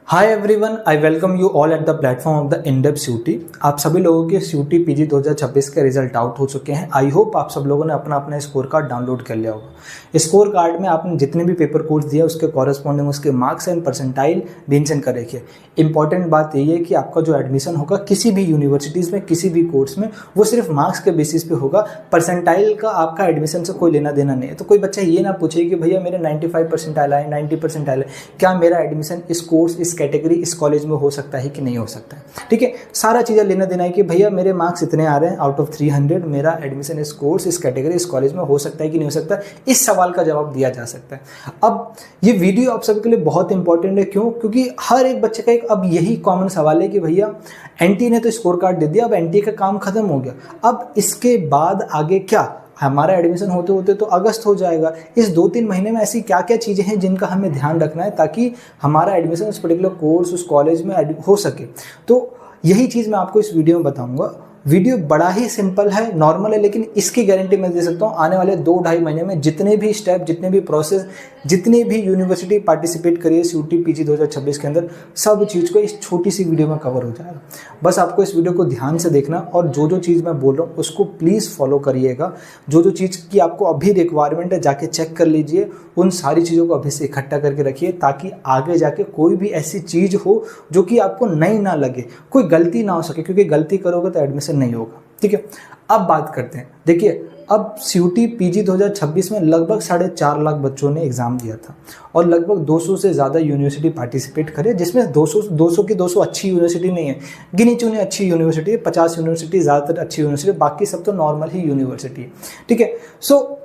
Hi everyone, I welcome you all at the platform of the in depth CUT. आप सभी लोगों के CUT PG 2026 के रिजल्ट आउट हो चुके हैं। आई होप आप सब लोगों ने अपना अपना स्कोर कार्ड डाउनलोड कर लिया होगा। स्कोर कार्ड में आपने जितने भी पेपर कोर्स दिया उसके कॉरेस्पॉन्डिंग उसके मार्क्स एंड परसेंटाइल मेंशन कर रखिए। इंपॉर्टेंट बात यही है कि आपका जो एडमिशन होगा किसी भी यूनिवर्सिटीज़ में किसी भी कोर्स में वो सिर्फ मार्क्स के बेसिस पे होगा। परसेंटाइल का आपका एडमिशन से कोई लेना देना नहीं है। तो कोई बच्चा ये ना पूछे कि भैया मेरे 95 परसेंटाइल आए, 90 परसेंटाइल है, क्या मेरा एडमिशन इस कोर्स इस कैटेगरी इस कॉलेज में हो सकता है कि नहीं हो सकता है। ठीक है, सारा चीज़ें लेना देना है कि भैया मेरे मार्क्स इतने आ रहे हैं आउट ऑफ 300, मेरा एडमिशन इस कोर्स इस कैटेगरी इस कॉलेज में हो सकता है कि नहीं हो सकता। इस सवाल का जवाब दिया जा सकता है। अब ये वीडियो आप सबके लिए बहुत इंपॉर्टेंट है। क्यों? क्योंकि हर एक बच्चे का एक अब यही कॉमन सवाल है कि भैया एनटी ने तो स्कोर कार्ड दे दिया, अब एनटी का काम खत्म हो गया, अब इसके बाद आगे क्या? हमारा एडमिशन होते होते तो अगस्त हो जाएगा। इस 2-3 महीने में ऐसी क्या क्या चीज़ें हैं जिनका हमें ध्यान रखना है ताकि हमारा एडमिशन उस पर्टिकुलर कोर्स उस कॉलेज में हो सके। तो यही चीज़ मैं आपको इस वीडियो में बताऊंगा। वीडियो बड़ा ही सिंपल है, नॉर्मल है, लेकिन इसकी गारंटी मैं दे सकता हूँ आने वाले 2-2.5 महीने में जितने भी स्टेप जितने भी प्रोसेस जितनी भी यूनिवर्सिटी पार्टिसिपेट करिए सीयूटी पीजी 2026 के अंदर सब चीज़ को इस छोटी सी वीडियो में कवर हो जाएगा। बस आपको इस वीडियो को ध्यान से देखना और जो जो चीज़ मैं बोल रहा हूँ उसको प्लीज़ फॉलो करिएगा। जो जो चीज़ की आपको अभी रिक्वायरमेंट है जाके चेक कर लीजिए, उन सारी चीज़ों को अभी से इकट्ठा करके रखिए ताकि आगे जाके कोई भी ऐसी चीज़ हो जो कि आपको नई ना लगे, कोई गलती ना हो सके, क्योंकि गलती करोगे तो एडमिशन नहीं होगा। ठीक है, अब बात करते हैं। देखिए, अब सीयूटी पीजी 2026 में लगभग 4.5 लाख बच्चों ने एग्ज़ाम दिया था और लगभग 200 से ज़्यादा यूनिवर्सिटी पार्टिसिपेट करे, जिसमें 200 की 200 अच्छी यूनिवर्सिटी नहीं है, गिनी चुनी अच्छी यूनिवर्सिटी है, 50 यूनिवर्सिटी ज़्यादातर अच्छी यूनिवर्सिटी, बाकी सब तो नॉर्मल ही यूनिवर्सिटी है। ठीक है, सो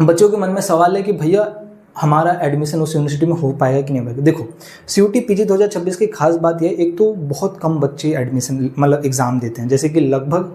बच्चों के मन में सवाल है कि भैया हमारा एडमिशन उस यूनिवर्सिटी में हो पाएगा कि नहीं होगा। देखो, सीयूटी पीजी 2026 की खास बात यह एक तो बहुत कम बच्चे एडमिशन मतलब एग्ज़ाम देते हैं। जैसे कि लगभग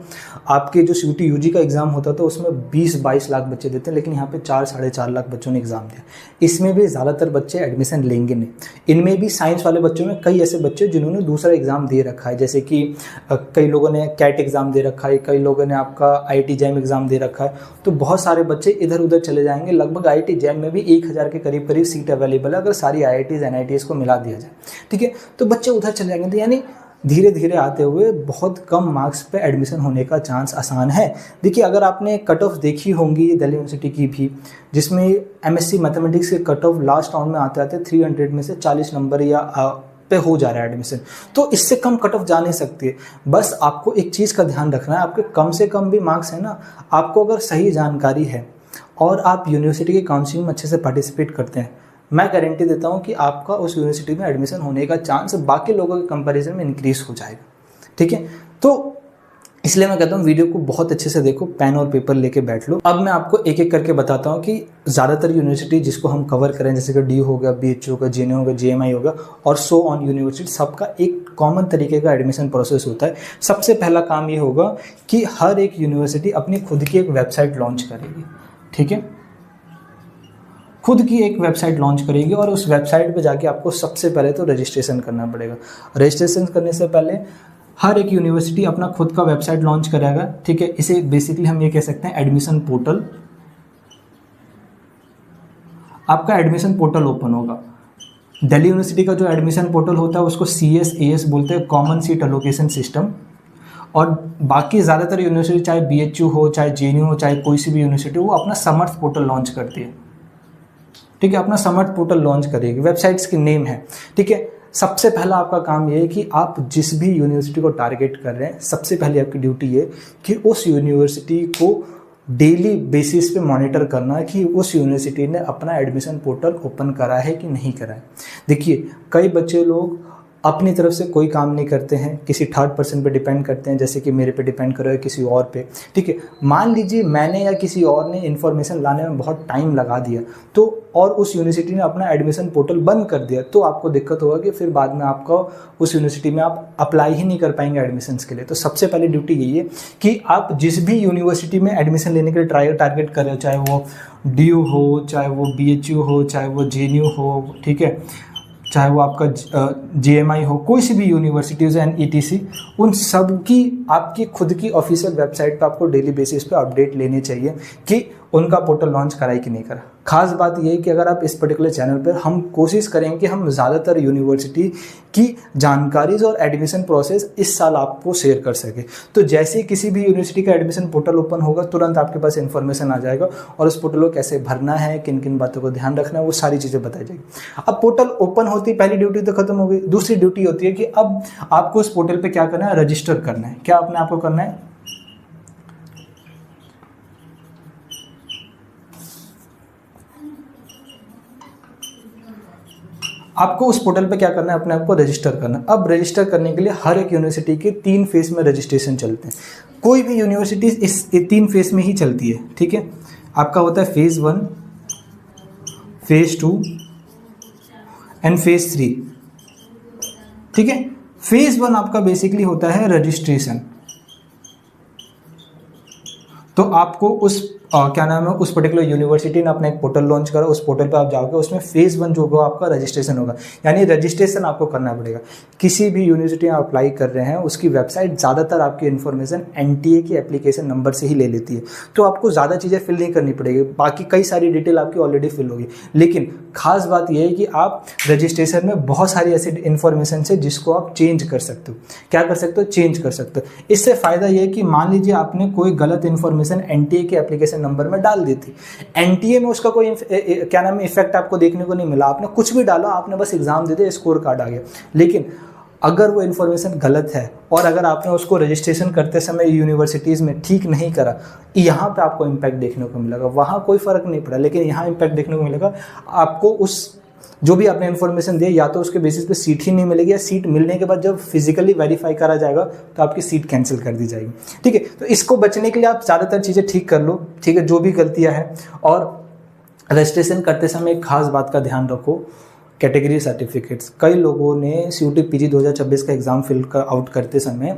आपके जो सीयूटी यूजी का एग्ज़ाम होता था उसमें 20-22 लाख बच्चे देते हैं, लेकिन यहाँ पे 4-4.5 लाख बच्चों ने एग्ज़ाम दिया। इसमें भी ज़्यादातर बच्चे एडमिशन लेंगे नहीं। इनमें भी साइंस वाले बच्चों में कई ऐसे बच्चे जिन्होंने दूसरा एग्ज़ाम दे रखा है, जैसे कि कई लोगों ने कैट एग्ज़ाम दे रखा है, कई लोगों ने आपका IIT जैम एग्ज़ाम दे रखा है। तो बहुत सारे बच्चे इधर उधर चले जाएंगे। लगभग IIT जैम में भी 1000 के करीब करीब सीट अवेलेबल है अगर सारी IITs NITs को मिला दिया जाए। ठीक है, तो बच्चे उधर चले जाएंगे। तो यानी धीरे धीरे आते हुए बहुत कम मार्क्स पे एडमिशन होने का चांस आसान है। देखिए, अगर आपने कट ऑफ देखी होंगी दिल्ली यूनिवर्सिटी की भी, जिसमें MSc मैथमेटिक्स के कट ऑफ लास्ट राउंड में आते आते 300 में से 40 नंबर या पे हो जा रहा है एडमिशन, तो इससे कम कट ऑफ जा नहीं सकती है। बस आपको एक चीज़ का ध्यान रखना है, आपके कम से कम भी मार्क्स है ना, आपको अगर सही जानकारी है और आप यूनिवर्सिटी की काउंसलिंग में अच्छे से पार्टिसिपेट करते हैं, मैं गारंटी देता हूं कि आपका उस यूनिवर्सिटी में एडमिशन होने का चांस बाकी लोगों के कंपैरिजन में इंक्रीज हो जाएगा। ठीक है, तो इसलिए मैं कहता हूँ वीडियो को बहुत अच्छे से देखो, पेन और पेपर लेके बैठ लो। अब मैं आपको एक एक करके बताता हूँ कि ज़्यादातर यूनिवर्सिटी जिसको हम कवर करें, जैसे कि DU हो गया, BHU हो गया, JNU हो गया, JMI हो गया और सो ऑन यूनिवर्सिटी, सबका एक कॉमन तरीके का एडमिशन प्रोसेस होता है। सबसे पहला काम ये होगा कि हर एक यूनिवर्सिटी अपनी खुद की एक वेबसाइट लॉन्च करेगी। ठीक है, खुद की एक वेबसाइट लॉन्च करेगी और उस वेबसाइट पे जाके आपको सबसे पहले तो रजिस्ट्रेशन करना पड़ेगा। रजिस्ट्रेशन करने से पहले हर एक यूनिवर्सिटी अपना खुद का वेबसाइट लॉन्च करेगा। ठीक है, इसे बेसिकली हम ये कह सकते हैं एडमिशन पोर्टल। आपका एडमिशन पोर्टल ओपन होगा। दिल्ली यूनिवर्सिटी का जो एडमिशन पोर्टल होता है उसको CSAS बोलते हैं, कॉमन सीट एलोकेशन सिस्टम। और बाकी ज़्यादातर यूनिवर्सिटी, चाहे BHU हो, चाहे JNU हो, चाहे कोई सी भी यूनिवर्सिटी हो, वो अपना समर्थ पोर्टल लॉन्च करती है। ठीक है, अपना समर्थ पोर्टल लॉन्च करेगी, वेबसाइट्स की नेम है। ठीक है, सबसे पहला आपका काम ये है कि आप जिस भी यूनिवर्सिटी को टारगेट कर रहे हैं, सबसे पहले आपकी ड्यूटी ये कि उस यूनिवर्सिटी को डेली बेसिस पे मॉनिटर करना है कि उस यूनिवर्सिटी ने अपना एडमिशन पोर्टल ओपन करा है कि नहीं करा है। देखिए, कई बच्चे लोग अपनी तरफ से कोई काम नहीं करते हैं, किसी थर्ड पर्सन पे डिपेंड करते हैं, जैसे कि मेरे पे डिपेंड करो या किसी और पे। ठीक है, मान लीजिए मैंने या किसी और ने इन्फॉर्मेशन लाने में बहुत टाइम लगा दिया तो और उस यूनिवर्सिटी ने अपना एडमिशन पोर्टल बंद कर दिया, तो आपको दिक्कत होगा कि फिर बाद में आपका उस यूनिवर्सिटी में आप अप्लाई ही नहीं कर पाएंगे एडमिशन्स के लिए। तो सबसे पहले ड्यूटी यही है कि आप जिस भी यूनिवर्सिटी में एडमिशन लेने के लिए टारगेट कर रहे हो, चाहे वो DU हो, चाहे वो BHU हो, चाहे वो JNU हो, ठीक है, चाहे वो आपका JMI हो, कोई सी भी यूनिवर्सिटीज़ एंड ETC, उन सब की आपकी खुद की ऑफिशियल वेबसाइट पे आपको डेली बेसिस पे अपडेट लेने चाहिए कि उनका पोर्टल लॉन्च करा कि नहीं करा। खास बात ये है कि अगर आप इस पर्टिकुलर चैनल पर, हम कोशिश करेंगे कि हम ज़्यादातर यूनिवर्सिटी की जानकारीज और एडमिशन प्रोसेस इस साल आपको शेयर कर सके। तो जैसे ही किसी भी यूनिवर्सिटी का एडमिशन पोर्टल ओपन होगा, तुरंत आपके पास इन्फॉर्मेशन आ जाएगा और उस पोर्टल को कैसे भरना है, किन किन बातों को ध्यान रखना है, वो सारी चीज़ें बताई जाएगी। अब पोर्टल ओपन होती है, पहली ड्यूटी तो खत्म हो गई। दूसरी ड्यूटी होती है कि अब आपको उस पोर्टल पर क्या करना है, रजिस्टर करना है। क्या अपने आपको करना है, आपको उस पोर्टल पे क्या करना है, अपने आप को रजिस्टर करना है। अब रजिस्टर करने के लिए हर एक यूनिवर्सिटी के 3 फेज में रजिस्ट्रेशन चलते हैं। कोई भी यूनिवर्सिटी इस 3 फेज में ही चलती है, ठीक है। आपका होता है फेज़ 1, फेज़ 2 एंड फेज़ 3, ठीक है। फेज़ 1 आपका बेसिकली होता है रजिस्ट्रेशन। तो आपको उस क्या नाम है, उस पर्टिकुलर यूनिवर्सिटी ने अपना एक पोर्टल लॉन्च करा, उस पोर्टल पे आप जाओगे, उसमें फेज़ 1 जो होगा आपका रजिस्ट्रेशन होगा, यानी रजिस्ट्रेशन आपको करना पड़ेगा। किसी भी यूनिवर्सिटी आप अप्लाई कर रहे हैं, उसकी वेबसाइट ज़्यादातर आपकी इन्फॉर्मेशन एनटीए की एप्लीकेशन नंबर से ही ले लेती है, तो आपको ज़्यादा चीज़ें फिल नहीं करनी पड़ेगी, बाकी कई सारी डिटेल आपकी ऑलरेडी फिल होगी। लेकिन खास बात यह है कि आप रजिस्ट्रेशन में बहुत सारी ऐसी इन्फॉर्मेशन है जिसको आप चेंज कर सकते हो। क्या कर सकते हो, चेंज कर सकते हो। इससे फ़ायदा ये है कि मान लीजिए आपने कोई गलत इन्फॉर्मेशन एनटीए के एप्लीकेशन नंबर में डाल दी थी, एनटीए में उसका कोई क्या नाम है इफेक्ट आपको देखने को नहीं मिला, आपने कुछ भी डाला, आपने बस एग्जाम दे दिया, स्कोर कार्ड आ गया। लेकिन अगर वो इन्फॉर्मेशन गलत है और अगर आपने उसको रजिस्ट्रेशन करते समय यूनिवर्सिटीज़ में ठीक नहीं करा, यहाँ पे आपको इम्पैक्ट देखने को मिलेगा। वहाँ कोई फ़र्क नहीं पड़ा, लेकिन यहाँ इम्पैक्ट देखने को मिलेगा। आपको उस जो भी आपने इन्फॉर्मेशन दी, या तो उसके बेसिस पे सीट ही नहीं मिलेगी, या सीट मिलने के बाद जब फिजिकली वेरीफाई करा जाएगा तो आपकी सीट कैंसिल कर दी जाएगी, ठीक है। तो इसको बचने के लिए आप ज़्यादातर चीज़ें ठीक कर लो, ठीक है, जो भी गलतियाँ हैं। और रजिस्ट्रेशन करते समय एक खास बात का ध्यान रखो, कैटेगरी सर्टिफिकेट्स। कई लोगों ने सीयूटी पीजी 2026 का एग्ज़ाम फिल आउट करते समय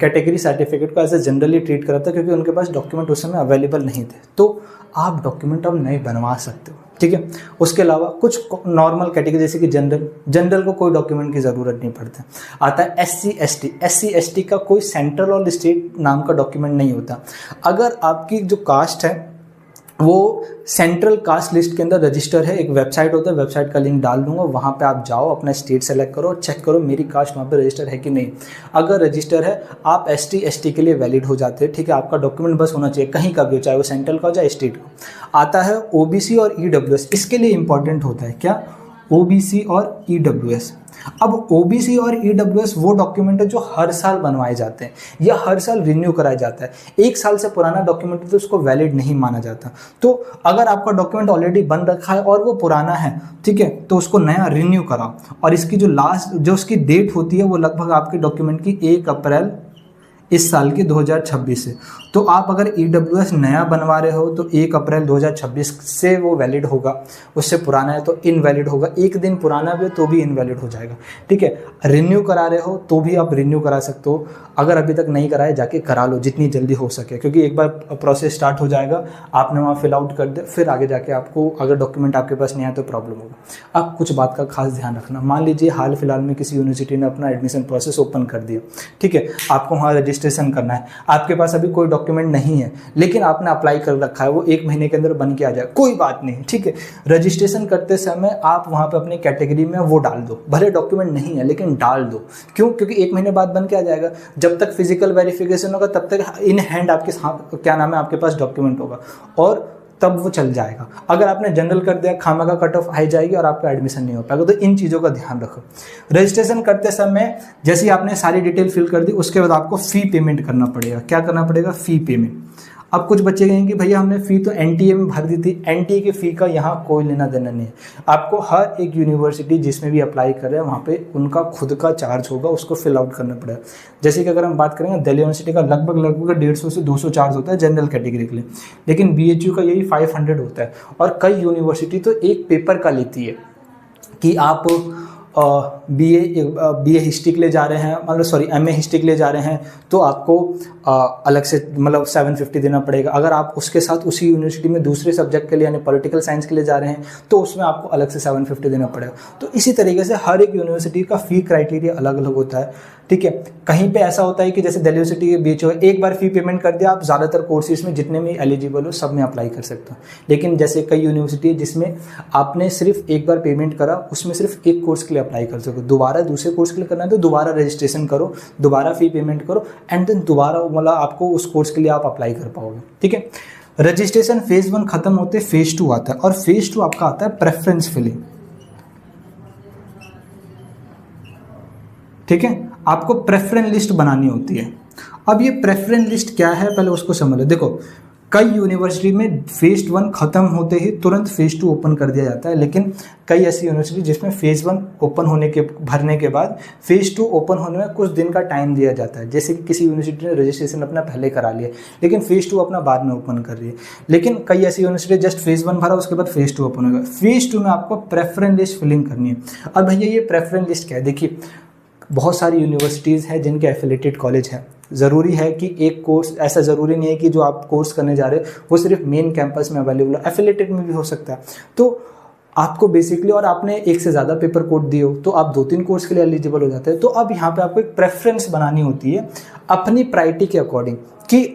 कैटेगरी सर्टिफिकेट को ऐसे जनरली ट्रीट करा था, क्योंकि उनके पास डॉक्यूमेंट उस समय अवेलेबल नहीं थे। तो आप डॉक्यूमेंट अब नए बनवा सकते हो, ठीक है। उसके अलावा कुछ नॉर्मल कैटेगरी जैसे कि जनरल को कोई डॉक्यूमेंट की ज़रूरत नहीं पड़ती। आता है एससी एसटी का कोई सेंट्रल और स्टेट नाम का डॉक्यूमेंट नहीं होता। अगर आपकी जो कास्ट है वो सेंट्रल कास्ट लिस्ट के अंदर रजिस्टर है, एक वेबसाइट होता है, वेबसाइट का लिंक डाल दूंगा, वहाँ पे आप जाओ, अपना स्टेट सेलेक्ट करो, चेक करो मेरी कास्ट वहाँ पे रजिस्टर है कि नहीं। अगर रजिस्टर है, आप एसटी के लिए वैलिड हो जाते हैं, ठीक है। आपका डॉक्यूमेंट बस होना चाहिए, कहीं का भी हो, चाहे वो सेंट्रल का हो चाहे स्टेट का। आता है ओबीसी और ईडब्ल्यूएस, इसके लिए इंपॉर्टेंट होता है क्या, ओबीसी और ईडब्ल्यूएस। अब ओबीसी और ईडब्ल्यूएस वो डॉक्यूमेंट है जो हर साल बनवाए जाते हैं या हर साल रिन्यू कराया जाता है। 1 साल से पुराना डॉक्यूमेंट है तो उसको वैलिड नहीं माना जाता। तो अगर आपका डॉक्यूमेंट ऑलरेडी बन रखा है और वो पुराना है, ठीक है, तो उसको नया रिन्यू कराओ। और इसकी जो उसकी डेट होती है वो लगभग आपके डॉक्यूमेंट की 1 अप्रैल इस साल की 2026 से। तो आप अगर ईडब्ल्यूएस नया बनवा रहे हो तो 1 अप्रैल 2026 से वो वैलिड होगा, उससे पुराना है तो इनवैलिड होगा। 1 दिन पुराना भी तो भी इनवैलिड हो जाएगा, ठीक है। रिन्यू करा रहे हो तो भी आप रिन्यू करा सकते हो, अगर अभी तक नहीं कराए जाके करा लो जितनी जल्दी हो सके, क्योंकि एक बार प्रोसेस स्टार्ट हो जाएगा, आपने वहाँ फिल आउट कर दे, फिर आगे जाके आपको अगर डॉक्यूमेंट आपके पास नहीं आया तो प्रॉब्लम होगा। अब कुछ बात का खास ध्यान रखना, मान लीजिए हाल फिलहाल में किसी यूनिवर्सिटी ने अपना एडमिशन प्रोसेस ओपन कर दिया, ठीक है, आपको वहाँ रजिस्ट्रेशन करना है, आपके पास अभी कोई डॉक्यूमेंट नहीं है लेकिन आपने अप्लाई कर रखा है, वो 1 महीने के अंदर बन के आ जाए, कोई बात नहीं, ठीक है। रजिस्ट्रेशन करते समय आप वहाँ पे अपनी कैटेगरी में वो डाल दो, भले डॉक्यूमेंट नहीं है लेकिन डाल दो। क्यों? क्योंकि 1 महीने बाद बन के आ जाएगा। जब तक फिजिकल वेरिफिकेशन होगा तब तक इन हैंड आपके क्या नाम है आपके पास डॉक्यूमेंट होगा और तब वो चल जाएगा। अगर आपने जनरल कर दिया, खामा का कट ऑफ आ जाएगी और आपका एडमिशन नहीं हो पाएगा। तो इन चीज़ों का ध्यान रखो। रजिस्ट्रेशन करते समय जैसे ही आपने सारी डिटेल फिल कर दी, उसके बाद आपको फ़ी पेमेंट करना पड़ेगा। क्या करना पड़ेगा? फ़ी पेमेंट। अब कुछ बच्चे कहेंगे कि भैया हमने फ़ी तो एनटीए में भर दी थी, एनटीए की फ़ी का यहाँ कोई लेना देना नहीं है। आपको हर एक यूनिवर्सिटी जिसमें भी अप्लाई कर रहे हैं वहाँ पे उनका खुद का चार्ज होगा, उसको फिल आउट करना पड़ेगा। जैसे कि अगर हम बात करेंगे दिल्ली यूनिवर्सिटी का लगभग 150 से 200 चार्ज होता है जनरल कैटेगरी के लिए, लेकिन बीएचयू का यही 500 होता है। और कई यूनिवर्सिटी तो एक पेपर का लेती है कि आप BA हिस्ट्री के लिए जा रहे हैं, मतलब सॉरी MA हिस्ट्री के लिए जा रहे हैं, तो आपको अलग से मतलब 750 देना पड़ेगा। अगर आप उसके साथ उसी यूनिवर्सिटी में दूसरे सब्जेक्ट के लिए यानी पॉलिटिकल साइंस के लिए जा रहे हैं तो उसमें आपको अलग से 750 देना पड़ेगा। तो इसी तरीके से हर एक यूनिवर्सिटी का फ़ी क्राइटेरिया अलग अलग होता है, ठीक है। कहीं पे ऐसा होता है कि जैसे दिल्ली यूनिवर्सिटी के बीच हो, एक बार फ़ी पेमेंट कर दिया, आप ज़्यादातर कोर्सेज में जितने में एलिजिबल हो सब में अप्लाई कर सकते हो। लेकिन जैसे कई यूनिवर्सिटी है जिसमें आपने सिर्फ एक बार पेमेंट करा, उसमें सिर्फ एक कोर्स के लिए अप्लाई कर सको, दोबारा दूसरे कोर्स के लिए करना है तो दोबारा रजिस्ट्रेशन करो, दोबारा फ़ी पेमेंट करो, एंड देन दोबारा मतलब आपको उस कोर्स के लिए आप अप्लाई कर पाओगे, ठीक है। रजिस्ट्रेशन फेज़ 1 खत्म होते फेज़ 2 आता है, और फेज़ 2 आपका आता है प्रेफरेंस फिलिंग, ठीक है। आपको प्रेफरेंस लिस्ट बनानी होती है। अब ये प्रेफरेंस लिस्ट क्या है पहले उसको समझ लो। देखो कई यूनिवर्सिटी में फेज़ 1 खत्म होते ही तुरंत फेज़ 2 ओपन कर दिया जाता है, लेकिन कई ऐसी यूनिवर्सिटी जिसमें फेज़ 1 ओपन होने के भरने के बाद फेज़ 2 ओपन होने में कुछ दिन का टाइम दिया जाता है। जैसे कि किसी यूनिवर्सिटी ने रजिस्ट्रेशन अपना पहले करा लिया लेकिन फेज़ 2 अपना बाद में ओपन कर रही है, लेकिन कई ऐसी यूनिवर्सिटी जस्ट फेज़ 1 भरा उसके बाद फेज़ 2 ओपन होगा। फेज़ 2 में आपको प्रेफरेंस लिस्ट फिलिंग करनी है। अब भैया ये प्रेफरेंस लिस्ट क्या है, देखिए बहुत सारी यूनिवर्सिटीज़ हैं जिनके एफिलेटेड कॉलेज हैं। ज़रूरी है कि एक कोर्स, ऐसा ज़रूरी नहीं है कि जो आप कोर्स करने जा रहे हो वो सिर्फ मेन कैंपस में अवेलेबल हो, एफिलेटेड में भी हो सकता है। तो आपको बेसिकली, और आपने एक से ज़्यादा पेपर कोड दिए हो तो आप 2-3 कोर्स के लिए एलिजिबल हो जाते हैं। तो अब यहाँ पे आपको एक प्रेफरेंस बनानी होती है अपनी प्रायोरिटी के अकॉर्डिंग कि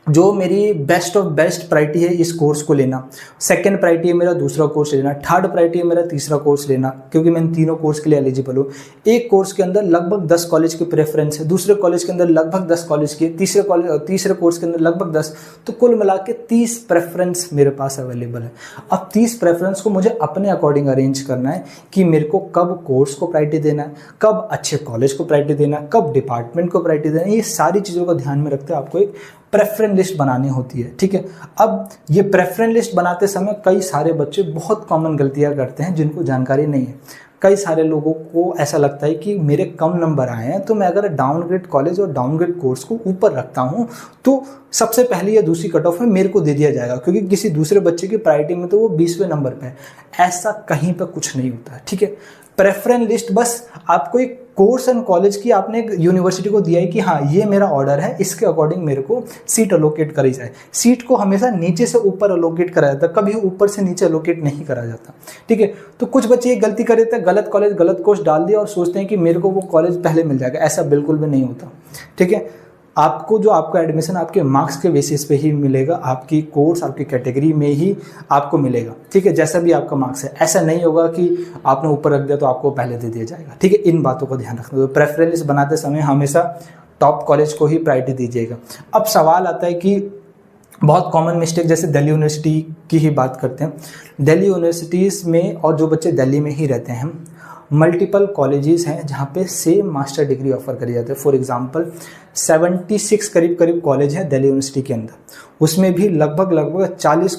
जो मेरी बेस्ट ऑफ बेस्ट प्रायोरिटी है इस कोर्स को लेना, सेकंड प्रायोरिटी है मेरा दूसरा कोर्स लेना, थर्ड प्रायोरिटी है मेरा तीसरा कोर्स लेना, क्योंकि मैं इन तीनों कोर्स के लिए एलिजिबल हूँ। एक कोर्स के अंदर लगभग 10 कॉलेज की प्रेफरेंस है, दूसरे कॉलेज के अंदर लगभग 10 कॉलेज की, तीसरे कोर्स के अंदर लगभग 10, तो कुल मिला के 30 प्रेफरेंस मेरे पास अवेलेबल है। अब 30 प्रेफरेंस को मुझे अपने अकॉर्डिंग अरेंज करना है कि मेरे को कब कोर्स को प्रायोरिटी देना है, कब अच्छे कॉलेज को प्रायोरिटी देना है, कब डिपार्टमेंट को प्रायोरिटी देना है। ये सारी चीज़ों को ध्यान में रखते हुए आपको एक प्रेफरेंस लिस्ट बनानी होती है, ठीक है। अब ये प्रेफरेंस लिस्ट बनाते समय कई सारे बच्चे बहुत कॉमन गलतियां करते हैं जिनको जानकारी नहीं है। कई सारे लोगों को ऐसा लगता है कि मेरे कम नंबर आए हैं तो मैं अगर डाउनग्रेड कॉलेज और डाउनग्रेड कोर्स को ऊपर रखता हूं तो सबसे पहली या दूसरी कट ऑफ में मेरे को दे दिया जाएगा, क्योंकि किसी दूसरे बच्चे की प्रायोरिटी में तो वो 20वें नंबर पे है। ऐसा कहीं पर कुछ नहीं होता है, ठीक है। प्रेफरेंस लिस्ट बस आपको एक कोर्स एंड कॉलेज की आपने एक यूनिवर्सिटी को दिया है कि हाँ ये मेरा ऑर्डर है, इसके अकॉर्डिंग मेरे को सीट अलोकेट करी जाए। सीट को हमेशा नीचे से ऊपर अलोकेट करा जाता है, कभी ऊपर से नीचे अलोकेट नहीं करा जाता, ठीक है। तो कुछ बच्चे ये गलती कर देते हैं, गलत कॉलेज गलत कोर्स डाल दिया और सोचते हैं कि मेरे को वो कॉलेज पहले मिल जाएगा। ऐसा बिल्कुल भी नहीं होता, ठीक है। आपको जो आपका एडमिशन आपके मार्क्स के बेसिस पे ही मिलेगा, आपकी कोर्स आपकी कैटेगरी में ही आपको मिलेगा, ठीक है। जैसा भी आपका मार्क्स है, ऐसा नहीं होगा कि आपने ऊपर रख दिया तो आपको पहले दे दिया जाएगा, ठीक है। इन बातों का ध्यान रखना। तो प्रेफरेंस लिस्ट बनाते समय हमेशा टॉप कॉलेज को ही प्रायोरिटी दीजिएगा। अब सवाल आता है कि बहुत कॉमन मिस्टेक, जैसे दिल्ली यूनिवर्सिटी की ही बात करते हैं। दिल्ली यूनिवर्सिटीज़ में, और जो बच्चे दिल्ली में ही रहते हैं, मल्टीपल कॉलेजेस हैं जहाँ पे सेम मास्टर डिग्री ऑफर करी जाती है। फॉर एग्जांपल 76 करीब कॉलेज है दिल्ली यूनिवर्सिटी के अंदर, उसमें भी लगभग 40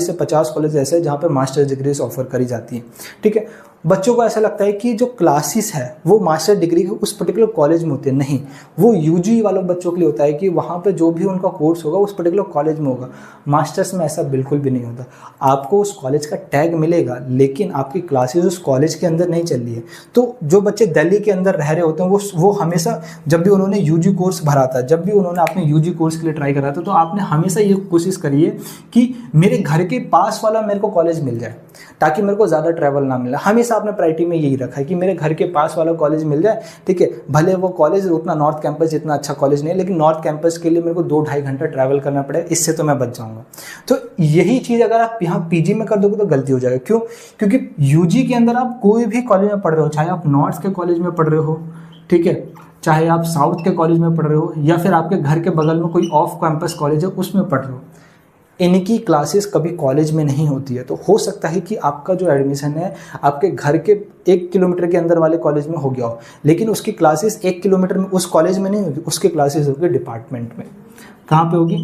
से 50 कॉलेज ऐसे हैं जहाँ पे मास्टर डिग्रीज ऑफर करी जाती हैं, ठीक है। बच्चों को ऐसा लगता है कि जो क्लासेस है वो मास्टर डिग्री के उस पर्टिकुलर कॉलेज में होते हैं, नहीं, वो यूजी वालों बच्चों के लिए होता है कि वहाँ पे जो भी उनका कोर्स होगा उस पर्टिकुलर कॉलेज में होगा। मास्टर्स में ऐसा बिल्कुल भी नहीं होता। आपको उस कॉलेज का टैग मिलेगा लेकिन आपकी क्लासेस उस कॉलेज के अंदर नहीं चल रही है। तो जो बच्चे दिल्ली के अंदर रह रहे होते हैं वो हमेशा, जब भी उन्होंने यूजी कोर्स भरा था, जब भी उन्होंने अपने यूजी कोर्स के लिए ट्राई करा था, तो आपने हमेशा ये कोशिश करिए कि मेरे घर के पास वाला मेरे को कॉलेज मिल जाए ताकि मेरे को ज़्यादा ट्रैवल ना मिले। हमेशा आपने प्रायोरिटी में यही रखा है कि मेरे घर के पास वाला कॉलेज मिल जाए, ठीक है। भले वो कॉलेज उतना नॉर्थ कैंपस जितना अच्छा कॉलेज नहीं है, लेकिन नॉर्थ कैंपस के लिए मेरे को 2-2.5 घंटा ट्रैवल करना पड़ेगा, इससे तो मैं बच जाऊँगा। तो यही चीज़ अगर आप यहाँ पीजी में कर दोगे तो गलती हो जाएगी। क्यों? क्योंकि यूजी के अंदर आप कोई भी कॉलेज में पढ़ रहे हो, चाहे आप नॉर्थ के कॉलेज में पढ़ रहे हो, ठीक है, चाहे आप साउथ के कॉलेज में पढ़ रहे हो, या फिर आपके घर के बगल में कोई ऑफ कैंपस कॉलेज है उसमें पढ़ रहे हो, इनकी क्लासेस कभी कॉलेज में नहीं होती है। तो हो सकता है कि आपका जो एडमिशन है आपके घर के 1 किलोमीटर के अंदर वाले कॉलेज में हो गया हो, लेकिन उसकी क्लासेस 1 किलोमीटर में उस कॉलेज में नहीं होगी, उसकी क्लासेस होगी डिपार्टमेंट में। कहाँ पे होगी?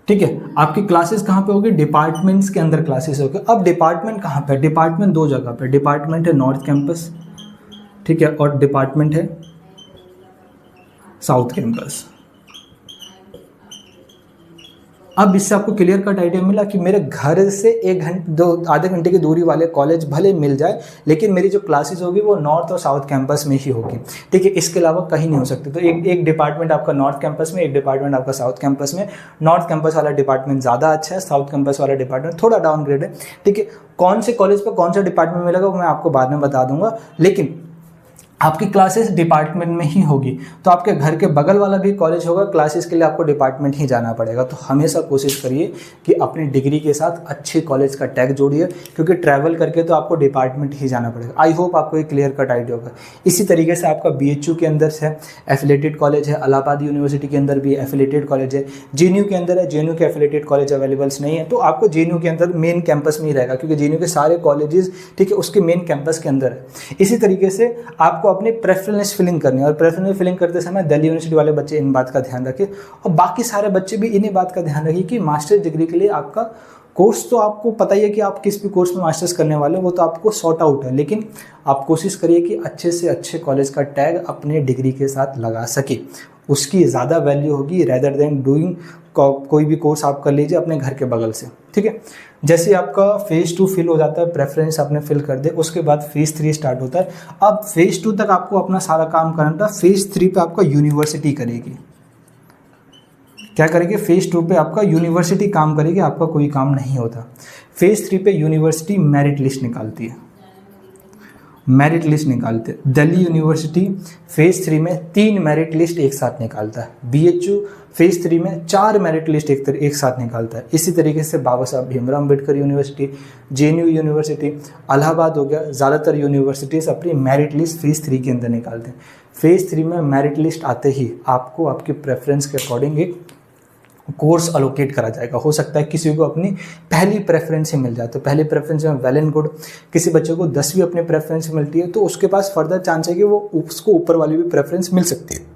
ठीक है, आपकी क्लासेस कहाँ पे होगी? डिपार्टमेंट्स के अंदर क्लासेस होगी। अब डिपार्टमेंट कहाँ पे? डिपार्टमेंट 2 जगह पे, डिपार्टमेंट है नॉर्थ कैंपस, ठीक है, और डिपार्टमेंट है साउथ कैंपस। अब इससे आपको क्लियर कट आइडिया मिला कि मेरे घर से आधे घंटे की दूरी वाले कॉलेज भले मिल जाए, लेकिन मेरी जो क्लासेस होगी वो नॉर्थ और साउथ कैंपस में ही होगी, ठीक है, इसके अलावा कहीं नहीं हो सकती। तो एक डिपार्टमेंट आपका नॉर्थ कैंपस में, एक डिपार्टमेंट आपका साउथ कैंपस में। नॉर्थ कैंपस वाला डिपार्टमेंट ज़्यादा अच्छा है, साउथ कैंपस वाला डिपार्टमेंट थोड़ा डाउनग्रेड है, ठीक है। कौन से कॉलेज पर कौन सा डिपार्टमेंट मिलेगा वो मैं आपको बाद में बता दूंगा, लेकिन आपकी क्लासेस डिपार्टमेंट में ही होगी। तो आपके घर के बगल वाला भी कॉलेज होगा, क्लासेस के लिए आपको डिपार्टमेंट ही जाना पड़ेगा। तो हमेशा कोशिश करिए कि अपनी डिग्री के साथ अच्छे कॉलेज का टैग जोड़िए, क्योंकि ट्रैवल करके तो आपको डिपार्टमेंट ही जाना पड़ेगा। आई होप आपको एक क्लियर कट आइडिया होगा। इसी तरीके से आपका BHU के अंदर से एफिलेटेड कॉलेज है, इलाहाबाद यूनिवर्सिटी के अंदर भी एफिलेटेड कॉलेज है, JNU के अंदर है, JNU के एफिलेटेड कॉलेज अवेलेबल्स नहीं है, तो आपको JNU के अंदर मेन कैंपस में ही रहेगा, क्योंकि JNU के सारे कॉलेजेस, ठीक है, उसके मेन कैंपस के अंदर है। इसी तरीके से आपको अपने प्रेफरेंस फिलिंग करनी है, और प्रेफरेंस फिलिंग करते समय दिल्ली यूनिवर्सिटी वाले बच्चे इन बात का ध्यान रखें, और बाकी सारे बच्चे भी इन्हीं बात का ध्यान रखिए कि मास्टर्स डिग्री के लिए आपका कोर्स, तो आपको पता ही है कि आप किस भी कोर्स में मास्टर्स करने वाले हो, वो तो आपको सॉर्ट आउट है, लेकिन आप कोशिश करिए कि अच्छे से अच्छे कॉलेज का टैग अपने डिग्री के साथ लगा सके, उसकी ज़्यादा वैल्यू होगी रेदर देन डूइंग कोई भी कोर्स आप कर लीजिए अपने घर के बगल से, ठीक है। जैसे आपका फेज़ 2 फिल हो जाता है, प्रेफरेंस आपने फिल कर दे, उसके बाद फेज़ 3 स्टार्ट होता है। अब फेज़ 2 तक आपको अपना सारा काम करना था, फेज़ 3 पे आपका यूनिवर्सिटी करेगी, क्या करेगी, फेज़ 2 पे आपका यूनिवर्सिटी काम करेगी, आपका कोई काम नहीं होता। फेज़ 3 पे यूनिवर्सिटी मेरिट लिस्ट निकालती है, मेरिट लिस्ट निकालते। दिल्ली यूनिवर्सिटी फेज़ 3 में 3 मेरिट लिस्ट एक साथ निकालता है, BHU फेज़ 3 में 4 मेरिट लिस्ट एक साथ निकालता है। इसी तरीके से बाबा Saheb Bhimrao Ambedkar university, JNU university, Allahabad हो गया, ज़्यादातर यूनिवर्सिटीज़ अपनी मेरिट लिस्ट फेज़ 3 के अंदर निकालते हैं। फेज़ 3 में मेरिट लिस्ट आते ही आपको आपके प्रेफरेंस के अकॉर्डिंग एक कोर्स अलोकेट करा जाएगा। हो सकता है किसी को अपनी पहली प्रेफरेंस से मिल जाए, तो पहली प्रेफरेंस में वेल एंड गुड। किसी बच्चे को 10वीं अपने प्रेफरेंस से मिलती है, तो उसके पास फर्दर चांस है कि वो उसको ऊपर वाली भी प्रेफरेंस मिल सकती है।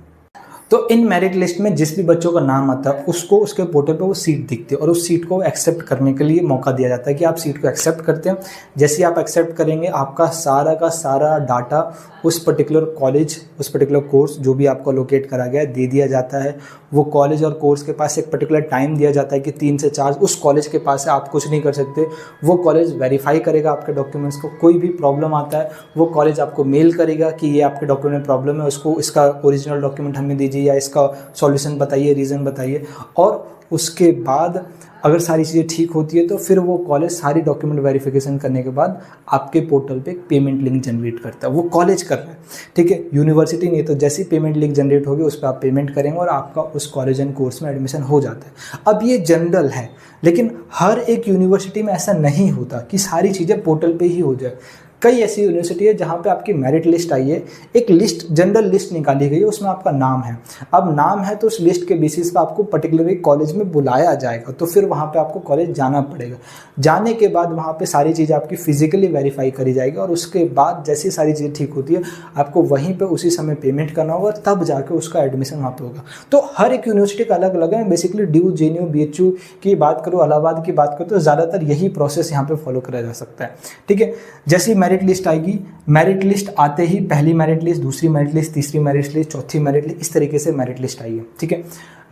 तो इन मेरिट लिस्ट में जिस भी बच्चों का नाम आता है उसको उसके पोर्टल पे वो सीट दिखती है, और उस सीट को एक्सेप्ट करने के लिए मौका दिया जाता है कि आप सीट को एक्सेप्ट करते हैं। जैसे ही आप एक्सेप्ट करेंगे, आपका सारा का सारा डाटा उस पर्टिकुलर कॉलेज, उस पर्टिकुलर कोर्स जो भी आपको लोकेट करा गया है दे दिया जाता है। वो कॉलेज और कोर्स के पास एक पर्टिकुलर टाइम दिया जाता है कि 3 से 4 उस कॉलेज के पास है, आप कुछ नहीं कर सकते। वो कॉलेज वेरीफाई करेगा आपके डॉक्यूमेंट्स को। कोई भी प्रॉब्लम आता है वो कॉलेज आपको मेल करेगा कि ये आपके डॉक्यूमेंट में प्रॉब्लम है, उसको इसका ओरिजिनल डॉक्यूमेंट हमें दीजिए या इसका सॉल्यूशन बताइए, रीज़न बताइए। और उसके बाद अगर सारी चीज़ें ठीक होती है तो फिर वो कॉलेज सारी डॉक्यूमेंट वेरिफिकेशन करने के बाद आपके पोर्टल पे पेमेंट लिंक जनरेट करता है। वो कॉलेज कर रहा है, ठीक है, यूनिवर्सिटी नहीं। तो जैसी पेमेंट लिंक जनरेट होगी उस पर आप पेमेंट करेंगे और आपका उस कॉलेज एंड कोर्स में एडमिशन हो जाता है। अब ये जनरल है, लेकिन हर एक यूनिवर्सिटी में ऐसा नहीं होता कि सारी चीज़ें पोर्टल पे ही हो जाए। कई ऐसी यूनिवर्सिटी है जहाँ पे आपकी मेरिट लिस्ट आई है, एक लिस्ट, जनरल लिस्ट निकाली गई है, उसमें आपका नाम है। अब नाम है तो उस लिस्ट के बेसिस पे आपको पर्टिकुलरली कॉलेज में बुलाया जाएगा, तो फिर वहाँ पे आपको कॉलेज जाना पड़ेगा। जाने के बाद वहाँ पे सारी चीज़ें आपकी फिजिकली वेरीफाई करी जाएगी, और उसके बाद जैसी सारी चीज़ें ठीक होती है आपको वहीं पर उसी समय पेमेंट करना होगा, तब जाके उसका एडमिशन वहाँ पर होगा। तो हर एक यूनिवर्सिटी का अलग अलग है। बेसिकली DU, JNU, BHU की बात करो, इलाहाबाद की बात करो, तो ज़्यादातर यही प्रोसेस यहाँ पर फॉलो करा जा सकता है, ठीक है। जैसी मेरिट लिस्ट आएगी, मेरिट लिस्ट आते ही पहली मेरिट लिस्ट, दूसरी मेरिट लिस्ट, तीसरी मेरिट लिस्ट, चौथी मेरिट लिस्ट, इस तरीके से मेरिट लिस्ट आई है, ठीक है।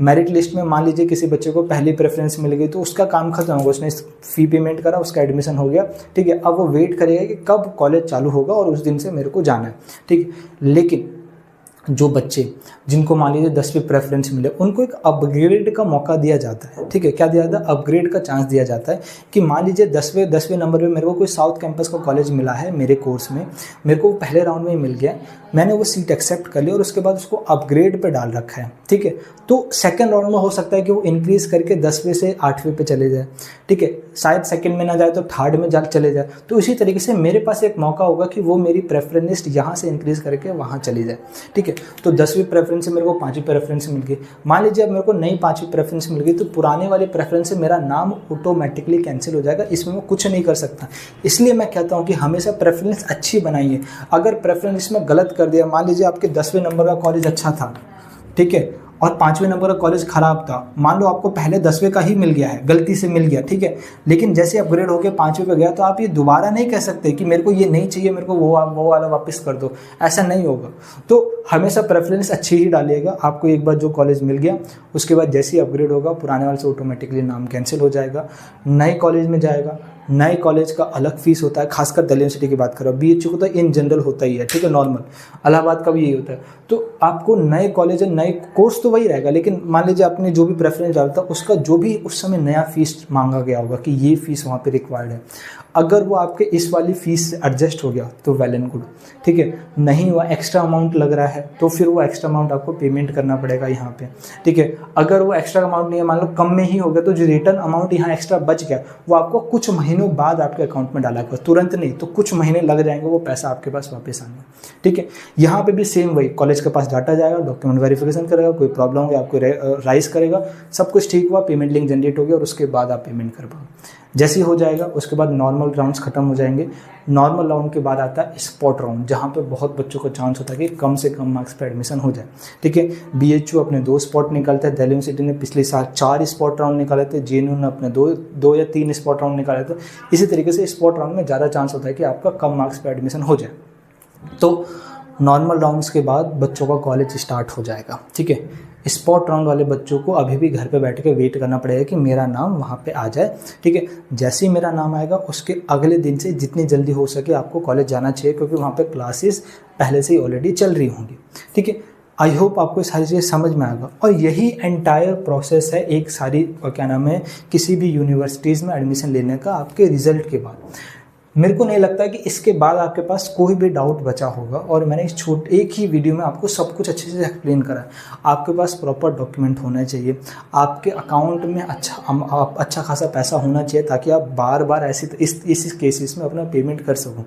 मेरिट लिस्ट में मान लीजिए किसी बच्चे को पहली प्रेफरेंस मिल गई तो उसका काम खत्म होगा, उसने फी पेमेंट करा, उसका एडमिशन हो गया, ठीक है। अब वो वेट करेगा कि कब कॉलेज चालू होगा और उस दिन से मेरे को जाना है, ठीक है। लेकिन जो बच्चे जिनको मान लीजिए 10वीं प्रेफरेंस मिले, उनको एक अपग्रेड का मौका दिया जाता है, ठीक है। क्या दिया जाता है? अपग्रेड का चांस दिया जाता है कि मान लीजिए 10वें नंबर पे मेरे को कोई साउथ कैंपस का कॉलेज मिला है मेरे कोर्स में, मेरे को पहले राउंड में ही मिल गया, मैंने वो सीट एक्सेप्ट कर ली और उसके बाद उसको अपग्रेड पे डाल रखा है, ठीक है। तो सेकंड राउंड में हो सकता है कि वो इंक्रीज करके 10वें से 8वें पे चले जाए, ठीक है। शायद सेकंड में ना जाए तो थर्ड में जा चले जाए। तो इसी तरीके से मेरे पास एक मौका होगा कि वो मेरी प्रेफरेंस लिस्ट यहाँ से इंक्रीज करके वहाँ चली जाए, ठीक है। तो 10वीं प्रेफरेंस से मेरे को 5वीं प्रेफरेंस मिल गई। मान लीजिए अब मेरे को नई 5वीं प्रेफरेंस मिल गई, तो पुराने वाले प्रेफरेंस से मेरा नाम ऑटोमेटिकली कैंसिल हो जाएगा, इसमें मैं कुछ नहीं कर सकता। इसलिए मैं कहता हूँ कि हमेशा प्रेफरेंस अच्छी बनाइए। अगर प्रेफरेंस में गलत कर दिया, मान लीजिए आपके 10वें नंबर का कॉलेज अच्छा था, ठीक है, और 5वें नंबर का कॉलेज खराब था, मान लो आपको पहले 10वें का ही मिल गया है, गलती से मिल गया, ठीक है, लेकिन जैसे अपग्रेड होकर 5वें पे गया तो आप ये दोबारा नहीं कह सकते कि मेरे को ये नहीं चाहिए, मेरे को वो वाला वापस कर दो, ऐसा नहीं होगा। तो हमेशा प्रेफरेंस अच्छी ही डालिएगा। आपको एक बार जो कॉलेज मिल गया उसके बाद जैसे ही अपग्रेड होगा पुराने वाले से ऑटोमेटिकली नाम कैंसिल हो जाएगा, नए कॉलेज में जाएगा। नए कॉलेज का अलग फीस होता है, खासकर दिल्ली यूनिवर्सिटी की बात करो, BHU को तो इन जनरल होता ही है, ठीक है, नॉर्मल। इलाहाबाद का भी यही होता है। तो आपको नए कॉलेज है, नए कोर्स तो वही रहेगा, लेकिन मान लीजिए आपने जो भी प्रेफरेंस डाला था उसका जो भी उस समय नया फीस मांगा गया होगा कि ये फीस वहाँ पे रिक्वायर्ड है, अगर वो आपके इस वाली फीस से एडजस्ट हो गया तो वेल एंड गुड, ठीक है। नहीं हुआ, एक्स्ट्रा अमाउंट लग रहा है तो फिर वो एक्स्ट्रा अमाउंट आपको पेमेंट करना पड़ेगा यहाँ पे, ठीक है। अगर वो एक्स्ट्रा अमाउंट नहीं है, मान लो कम में ही हो गया, तो जो रिटर्न अमाउंट यहाँ एक्स्ट्रा बच गया वो आपको कुछ महीनों बाद आपके अकाउंट में डाला गया, तुरंत नहीं, तो कुछ महीने लग जाएंगे वो पैसा आपके पास वापस आने, ठीक है। यहाँ पे भी सेम वही, कॉलेज के पास डाटा जाएगा, डॉक्यूमेंट वेरिफिकेशन करेगा, कोई प्रॉब्लम होगी आपको राइज करेगा, सब कुछ ठीक हुआ, पेमेंट लिंक जनरेट हो गया और उसके बाद आप पेमेंट कर पाओ। जैसे ही हो जाएगा उसके बाद नॉर्मल राउंड्स खत्म हो जाएंगे। नॉर्मल राउंड के बाद आता है स्पॉट राउंड, जहाँ पे बहुत बच्चों को चांस होता है कि कम से कम मार्क्स पे एडमिशन हो जाए, ठीक है। BHU अपने 2 स्पॉट निकालता है, दिल्ली यूनिवर्सिटी ने पिछले साल 4 स्पॉट राउंड निकाले थे, JNU ने अपने 2 या 3 स्पॉट राउंड निकाले थे। इसी तरीके से स्पॉट राउंड में ज़्यादा चांस होता है कि आपका कम मार्क्स पे एडमिशन हो जाए। तो नॉर्मल राउंड्स के बाद बच्चों का कॉलेज स्टार्ट हो जाएगा, ठीक है। स्पॉट राउंड वाले बच्चों को अभी भी घर पे बैठ के वेट करना पड़ेगा कि मेरा नाम वहाँ पे आ जाए, ठीक है। जैसे ही मेरा नाम आएगा उसके अगले दिन से जितनी जल्दी हो सके आपको कॉलेज जाना चाहिए, क्योंकि वहाँ पे क्लासेस पहले से ही ऑलरेडी चल रही होंगी, ठीक है। आई होप आपको सारी चीज़ें समझ में आएगा। और यही एंटायर प्रोसेस है एक सारी क्या नाम है किसी भी यूनिवर्सिटीज़ में एडमिशन लेने का आपके रिजल्ट के बाद। मेरे को नहीं लगता कि इसके बाद आपके पास कोई भी डाउट बचा होगा, और मैंने एक ही वीडियो में आपको सब कुछ अच्छे से एक्सप्लेन करा है। आपके पास प्रॉपर डॉक्यूमेंट होना चाहिए, आपके अकाउंट में अच्छा खासा पैसा होना चाहिए, ताकि आप बार बार ऐसे इस केसेस में अपना पेमेंट कर सको।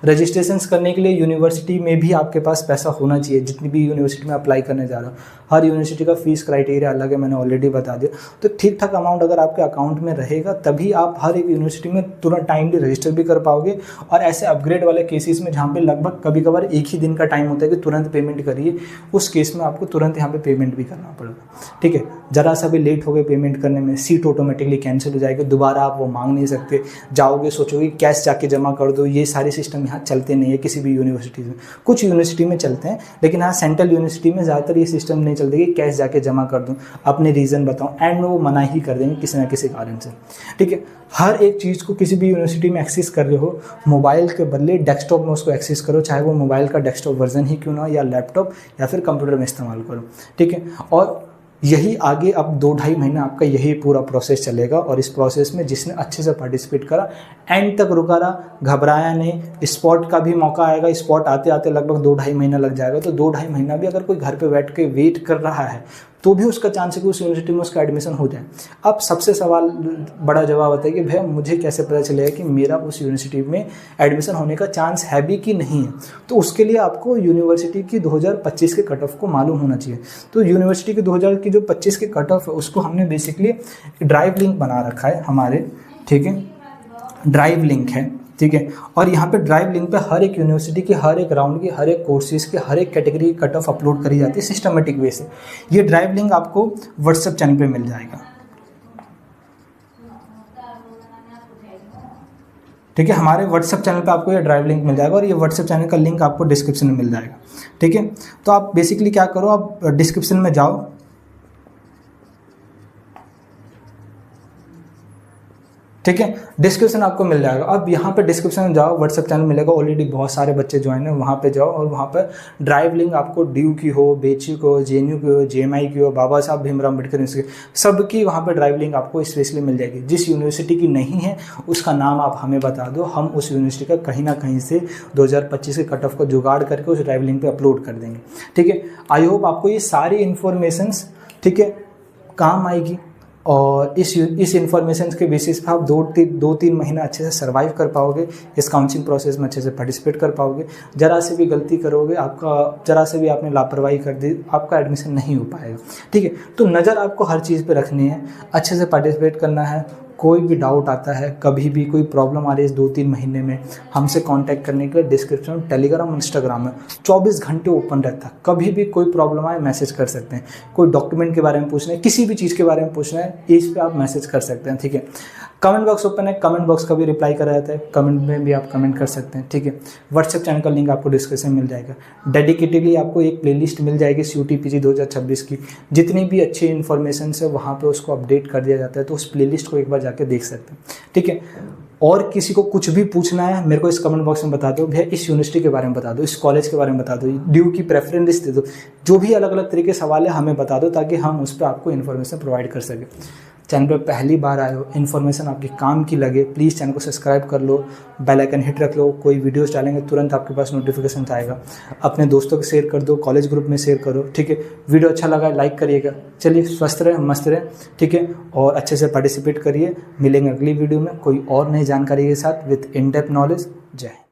रजिस्ट्रेशन करने के लिए यूनिवर्सिटी में भी आपके पास पैसा होना चाहिए, जितनी भी यूनिवर्सिटी में अप्लाई करने जा रहा हो। हर यूनिवर्सिटी का फीस क्राइटेरिया अलग है, मैंने ऑलरेडी बता दिया। तो ठीक ठाक अमाउंट अगर आपके अकाउंट में रहेगा तभी आप हर एक यूनिवर्सिटी में तुरंत टाइमली रजिस्टर भी कर पाओगे। और ऐसे अपग्रेड वाले केसेस में जहाँ पे लगभग कभी कभार एक ही दिन का टाइम होता है कि तुरंत पेमेंट करिए, उस केस में आपको तुरंत यहाँ पे पेमेंट भी करना पड़ेगा, ठीक है। ज़रा सा भी लेट हो गए पेमेंट करने में, सीट ऑटोमेटिकली कैंसिल हो जाएगी, दोबारा आप वो मांग नहीं सकते, जाओगे सोचोगे कैश जाके जमा कर दो। ये सारे सिस्टम यहाँ चलते नहीं है किसी भी यूनिवर्सिटी में, कुछ यूनिवर्सिटी में चलते हैं, लेकिन हाँ सेंट्रल यूनिवर्सिटी में ज़्यादातर ये सिस्टम नहीं चलते कि कैश जाके जमा कर दूँ, अपने रीज़न बताऊँ, एंड में वो मना ही कर देंगे किसी ना किसी कारण से, ठीक है। हर एक चीज़ को किसी भी यूनिवर्सिटी में एक्सेस कर रहे हो, मोबाइल के बदले डेस्कटॉप में उसको एक्सेस करो, चाहे वो मोबाइल का डेस्कटॉप वर्जन ही क्यों ना हो, या लैपटॉप या फिर कंप्यूटर में इस्तेमाल करो, ठीक है। और यही आगे अब 2-2.5 महीना आपका यही पूरा प्रोसेस चलेगा। और इस प्रोसेस में जिसने अच्छे से पार्टिसिपेट करा, एंड तक रुका रहा, घबराया नहीं, स्पॉट का भी मौका आएगा, स्पॉट आते आते लगभग 2-2.5 महीना लग जाएगा। तो 2-2.5 महीना भी अगर कोई घर पे बैठ के वेट कर रहा है तो भी उसका चांस है कि उस यूनिवर्सिटी में उसका एडमिशन हो जाए। अब सबसे सवाल बड़ा जवाब आता है कि भैया मुझे कैसे पता चलेगा कि मेरा उस यूनिवर्सिटी में एडमिशन होने का चांस है भी कि नहीं है। तो उसके लिए आपको यूनिवर्सिटी की 2025 के कट ऑफ को मालूम होना चाहिए। तो यूनिवर्सिटी की 2000 की जो 25 के कट ऑफ है उसको हमने बेसिकली ड्राइव लिंक बना रखा है हमारे, ठीक है, ड्राइव लिंक है, ठीक है। और यहाँ पे ड्राइव लिंक पे हर एक यूनिवर्सिटी की हर एक राउंड की हर एक कोर्सेज की हर एक कैटेगरी की कट ऑफ अपलोड करी जाती है सिस्टमेटिक वे से। ये ड्राइव लिंक आपको व्हाट्सएप चैनल पे मिल जाएगा, ठीक है। हमारे व्हाट्सएप चैनल पे आपको ये ड्राइव लिंक मिल जाएगा, और ये व्हाट्सएप चैनल का लिंक आपको डिस्क्रिप्शन में मिल जाएगा, ठीक है। तो आप बेसिकली क्या करो, आप डिस्क्रिप्शन में जाओ, ठीक है, डिस्क्रिप्शन आपको मिल जाएगा। अब यहाँ पे डिस्क्रिप्शन में जाओ, व्हाट्सएप चैनल मिलेगा, ऑलरेडी बहुत सारे बच्चे ज्वाइन है, वहाँ पे जाओ और वहाँ पे ड्राइव लिंक आपको ड्यू की हो, BHU की हो, JNU की हो, JMI की हो, बाबा साहब भीमराव अम्बेडकर यूनिवर्सिटी, सबकी वहाँ पे ड्राइव लिंक आपको स्पेशली मिल जाएगी। जिस यूनिवर्सिटी की नहीं है उसका नाम आप हमें बता दो, हम उस यूनिवर्सिटी का कहीं ना कहीं से 2025 के कट ऑफ को जुगाड़ करके उस ड्राइव लिंक पर अपलोड कर देंगे, ठीक है। आई होप आपको ये सारी इन्फॉर्मेशंस, ठीक है, काम आएगी, और इस इन्फॉर्मेशन के बेसिस पर आप 2-3 महीना अच्छे से सर्वाइव कर पाओगे, इस काउंसलिंग प्रोसेस में अच्छे से पार्टिसिपेट कर पाओगे। जरा से भी गलती करोगे, आपका जरा से भी आपने लापरवाही कर दी, आपका एडमिशन नहीं हो पाएगा, ठीक है। तो नज़र आपको हर चीज़ पे रखनी है, अच्छे से पार्टिसिपेट करना है, कोई भी डाउट आता है, कभी भी कोई प्रॉब्लम आ रही है इस 2-3 महीने में, हमसे कांटेक्ट करने के लिए डिस्क्रिप्शन में टेलीग्राम, इंस्टाग्राम में 24 घंटे ओपन रहता है। कभी भी कोई प्रॉब्लम आए मैसेज कर सकते हैं। कोई डॉक्यूमेंट के बारे में पूछना है, किसी भी चीज़ के बारे में पूछना है, इस पे आप मैसेज कर सकते हैं, ठीक है। कमेंट बॉक्स ओपन है, कमेंट बॉक्स का भी रिप्लाई करा जाता है, कमेंट में भी आप कमेंट कर सकते हैं, ठीक है। व्हाट्सएप चैनल का लिंक आपको डिस्क्रिप्शन में मिल जाएगा। डेडिकेटेडली आपको एक प्लेलिस्ट मिल जाएगी CUT PG 2026 की, जितनी भी अच्छी इन्फॉर्मेशन है वहाँ पे उसको अपडेट कर दिया जाता है, तो उस प्लेलिस्ट को एक बार जाके देख सकते हैं, ठीक है। और किसी को कुछ भी पूछना है मेरे को इस कमेंट बॉक्स में बता दो, भैया इस यूनिवर्सिटी के बारे में बता दो, इस कॉलेज के बारे में बता दो, ड्यू की प्रेफरेंस लिस्ट दे दो, जो भी अलग अलग तरीके के सवाल है हमें बता दो, ताकि हम उस पर आपको इन्फॉर्मेशन प्रोवाइड कर सकें। चैनल पर पहली बार आए हो, इन्फॉर्मेशन आपके काम की लगे, प्लीज़ चैनल को सब्सक्राइब कर लो, बेल आइकन हिट रख लो, कोई वीडियोस डालेंगे तुरंत आपके पास नोटिफिकेशन आएगा। अपने दोस्तों को शेयर कर दो, कॉलेज ग्रुप में शेयर करो, ठीक है। वीडियो अच्छा लगा लाइक करिएगा। चलिए स्वस्थ रहें, मस्त रहें, ठीक है, और अच्छे से पार्टिसिपेट करिए। मिलेंगे अगली वीडियो में कोई और नई जानकारी के साथ विथ इन डेप्थ नॉलेज। जय हिंद।